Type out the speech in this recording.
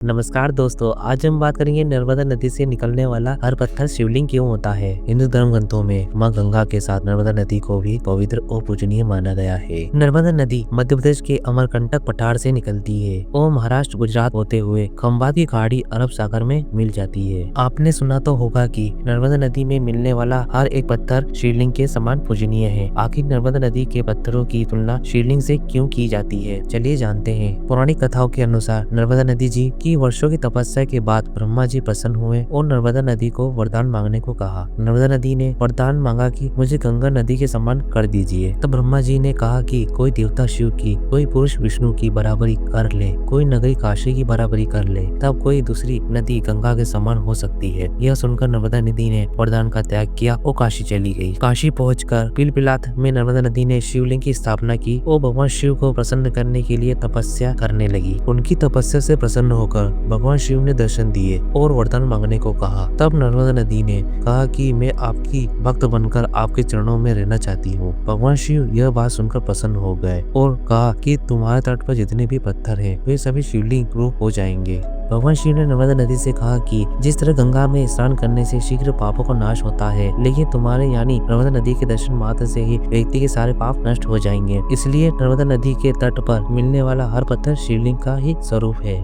नमस्कार दोस्तों, आज हम बात करेंगे नर्मदा नदी से निकलने वाला हर पत्थर शिवलिंग क्यों होता है। हिंदू धर्म ग्रंथों में मां गंगा के साथ नर्मदा नदी को भी पवित्र और पूजनीय माना गया है। नर्मदा नदी मध्य प्रदेश के अमरकंटक पठार से निकलती है और महाराष्ट्र गुजरात होते हुए खंबात की खाड़ी अरब सागर में मिल जाती है। आपने सुना तो होगा कि नर्मदा नदी में मिलने वाला हर एक पत्थर शिवलिंग के समान पूजनीय है। आखिर नर्मदा नदी के पत्थरों की तुलना शिवलिंग से क्यों की जाती है, चलिए जानते हैं। पौराणिक कथाओं के अनुसार नर्मदा नदी जी की वर्षों की तपस्या के बाद ब्रह्मा जी प्रसन्न हुए और नर्मदा नदी को वरदान मांगने को कहा। नर्मदा नदी ने वरदान मांगा कि मुझे गंगा नदी के समान कर दीजिए। तब ब्रह्मा जी ने कहा कि कोई देवता शिव की, कोई पुरुष विष्णु की बराबरी कर ले, कोई नगरी काशी की बराबरी कर ले, तब कोई दूसरी नदी गंगा के समान हो सकती है। यह सुनकर नर्मदा नदी ने वरदान का त्याग किया और काशी चली गई। काशी पहुंचकर पिलपिलात में नर्मदा नदी ने शिवलिंग की स्थापना की और भगवान शिव को प्रसन्न करने के लिए तपस्या करने लगी। उनकी तपस्या से प्रसन्न होकर भगवान शिव ने दर्शन दिए और वरदान मांगने को कहा। तब नर्मदा नदी ने कहा कि मैं आपकी भक्त बनकर आपके चरणों में रहना चाहती हूँ। भगवान शिव यह बात सुनकर प्रसन्न हो गए और कहा कि तुम्हारे तट पर जितने भी पत्थर हैं वे सभी शिवलिंग रूप हो जाएंगे। भगवान शिव ने नर्मदा नदी से कहा कि जिस तरह गंगा में स्नान करने से शीघ्र पापों का नाश होता है, लेकिन तुम्हारे यानी नर्मदा नदी के दर्शन मात्र से ही व्यक्ति के सारे पाप नष्ट हो जाएंगे। इसलिए नर्मदा नदी के तट पर मिलने वाला हर पत्थर शिवलिंग का ही स्वरूप है।